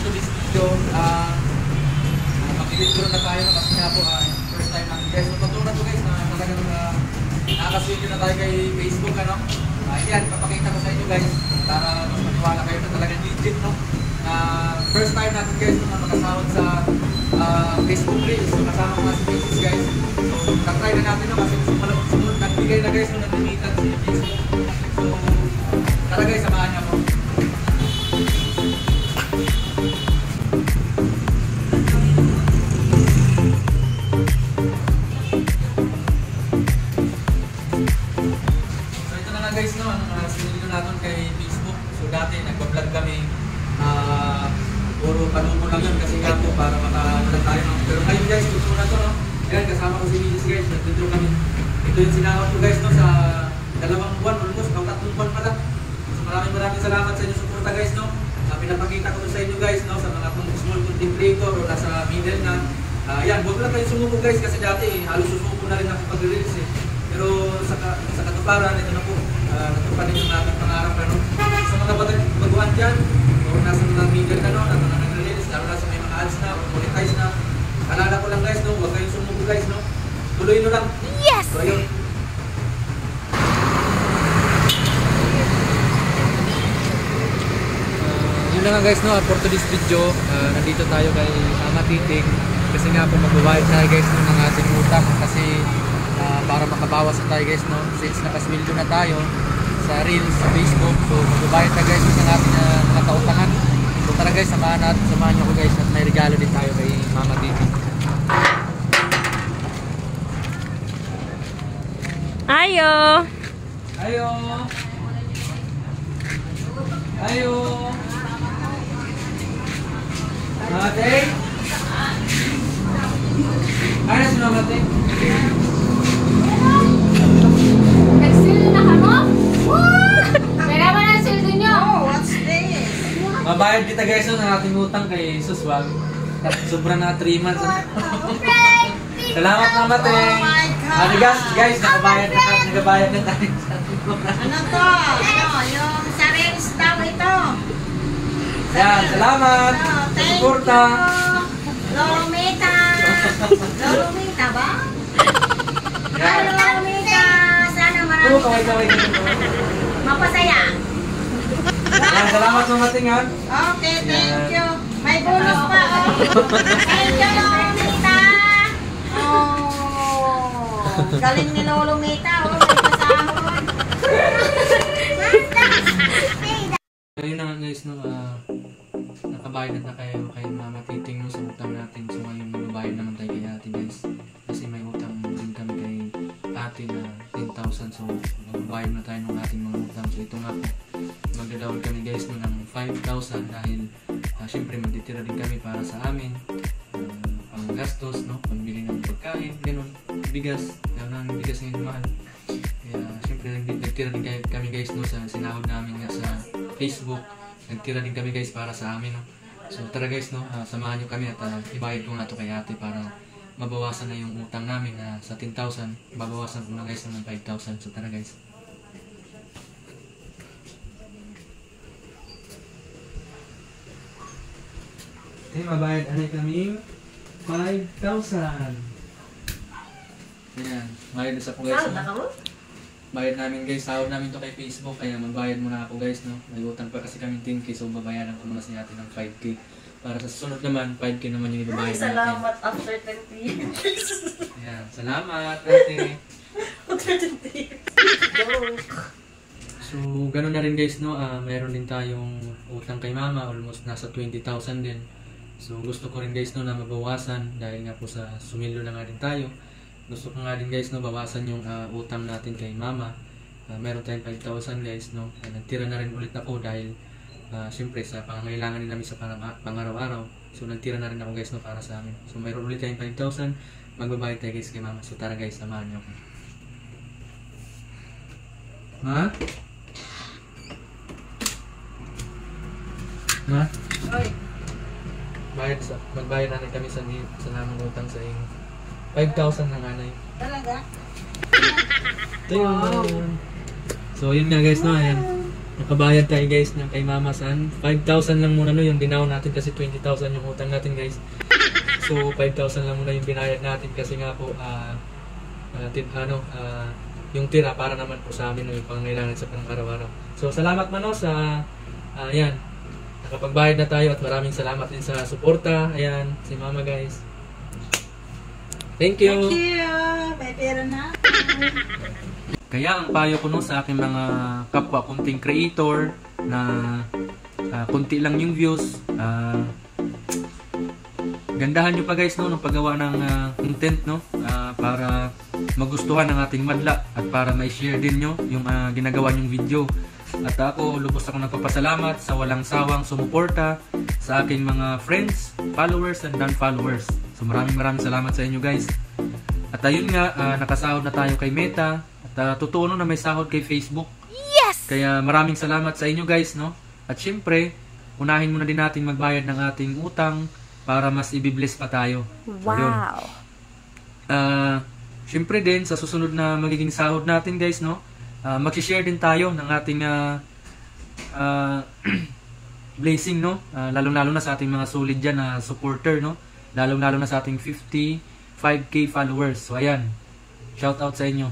to this video, mag-withdraw na tayo kasi nga po, first time natin guys. Totoo na to guys na talagang nakakaswitch na tayo kay Facebook, ano? Yan, papakita ko sa inyo guys para mas maniwala kayo na talagang legit, no? First time natin guys na makasahod sa Facebook Reels. So kasama ko nga si Mrs. guys. So tatry na natin, no? Kasi sumunod nagbigay na guys, so nag-limitan si Facebook. So tara guys, samahan niya po. Guys, no, sinilino natin kay Facebook. So dati nagpa-vlog kami, puro panubo lang yun kasi nga po para makanulat tayo, no? Pero ngayon guys, gusto na to, no? Ayan, kasama ko si Mrs. guys, nag-withdraw kami. Ito yung sinahod ko guys, no, sa 2 buwan, almost, 3 buwan pa lang. So maraming salamat sa inyo suporta guys, no? Pinapakita ko sa inyo guys, no, sa mga small content creator o nasa middle na. Ayan, huwag lang kayo sumuko guys kasi dati halos susuko na rin ako pag-release eh. Pero sa katuparan, ito na po, natupad yung nating pangarap, ano? Sa mga baguhan dyan, o nasa mga middle na, no, na mga nag-release, lalo na sa may mga ads na, o monetize na, alala ko lang guys, no, huwag kayong sumuko guys, no? Tuloy nyo lang. Yes! So ayun. Yun lang nga guys, no, for today's video, nandito tayo kay Mama Titing kasi nga po magbabayad tayo guys ng mga ating utang kasi para makabawas na tayo guys, no, since nakasweldo na tayo sa Reels, sa Facebook. So magbabayad na guys ng ating mga kautangan. So tara guys, samahan nyo ko guys at may regalo din tayo kay Mama Titing. Ayo! Ayo! Ayo! Mate? Ano si Mate? Nag-seal na ka mo? Pera ba na seal nyo? Oh, what's this? Mabayad kita guys ng ating utang kay Suswag. Sobra na 3 months. Salamat Mama Te. Oh my God. Guys, nagabayad na tayo. Ano to? Ano? Yung sa Reels daw ito. Yan, salamat. Thank Suporta. you. Lolomita. Lolomita ba? Yan. Lolomita. Sana marami Kaway. mapasaya. Yan, salamat Mama Te nga. Okay, thank you. May bonus pa. Oh. Thank you, Lolomita. Oh, galing ni Lolomita. Oh, may pasahod. Ayun na nga guys, no, nakabayad na kayo kay Mama Titing, no, sa utang natin. So ngayon magbabayad naman tayo kay ate guys kasi may utang din kami kay ate na 10,000. So magbabayad na tayo ng ating mga utang. So ito nga po, magdadawal kami guys no, ng 5,000 dahil syempre magtitira din kami para sa amin, pang gastos, no, pambili ng pagkain, ganun, bigas, ng bigas ngayon mahal. Kaya syempre nagtira din kami guys, no, sa sinahod namin nga sa Facebook. Nagtira din kami guys para sa amin, no. So tara guys, no, samahan nyo kami at ibayad ko nga to kay ate para mabawasan na yung utang namin sa 10,000. Babawasan ko na guys ng 5,000. So tara guys. Okay, mabayad anay kaming 5,000. Ayan, bayad na sa po guys. Bayad namin guys, sahod namin to kay Facebook, kaya magbayad muna ako guys, no. May utang pa kasi kami 10k, so babayaran ko muna si ate ng 5k. Para sa susunod naman, 5k naman yung ibabayad natin. Salamat after 20 years. Ayan, salamat ate. After 20 years. So, ganun na rin guys, no. Meron din tayong utang kay mama, almost nasa 20,000 din. So, gusto ko rin guys, no, na mabawasan dahil nga po sa sumildo na nga din tayo. Gusto ko nga din guys, no, bawasan yung utang natin kay mama. Meron tayong 5,000 guys, no. Nagtira na rin ulit ako dahil siyempre sa pangangailangan din namin sa pang-araw-araw. So nagtira na rin ako guys, no, para sa amin. So mayroon ulit tayong 5,000. Magbabayad tayo guys kay mama. So tara guys, samahan niyo ako. Ha? Ha? Oy. Magbayad na rin kami sa namang utang sa inyo. 5,000 ng anay. Talaga? Ito yun. So yun nga guys, no, ayan. nakabayad tayo guys ng kay Mama San. 5,000 lang muna no yung dinaw natin kasi 20,000 yung utang natin guys. So 5,000 lang muna yung binayad natin kasi nga po yung tira para naman po sa amin no, yung pangangailangan sa pang-araw-araw. So salamat man no sa ayan, nakapagbayad na tayo at maraming salamat din sa suporta. Ayan, si Mama guys. Thank you. Thank you. May pera na. Kaya ang payo ko no sa aking mga kapwa content creator na kunti lang yung views, gandahan nyo pa guys no ng paggawa ng content no para magustuhan ng ating madla at para ma-share din nyo yung ginagawa nyong video. At ako lubos ako nagpapasalamat sa walang sawang sumuporta sa aking mga friends, followers and non-followers. So maraming salamat sa inyo guys. At ayun nga, nakasahod na tayo kay Meta. At totoo no na may sahod kay Facebook. Yes! Kaya maraming salamat sa inyo guys no. At syempre, unahin muna din natin magbayad ng ating utang para mas ibibless pa tayo. Wow! Syempre din sa susunod na magiging sahod natin guys no, mag-share din tayo ng ating blessing no, lalong-lalo na sa ating mga solid dyan na supporter no, lalong-lalo na sa ating 55k followers. So ayan, shout out sa inyo.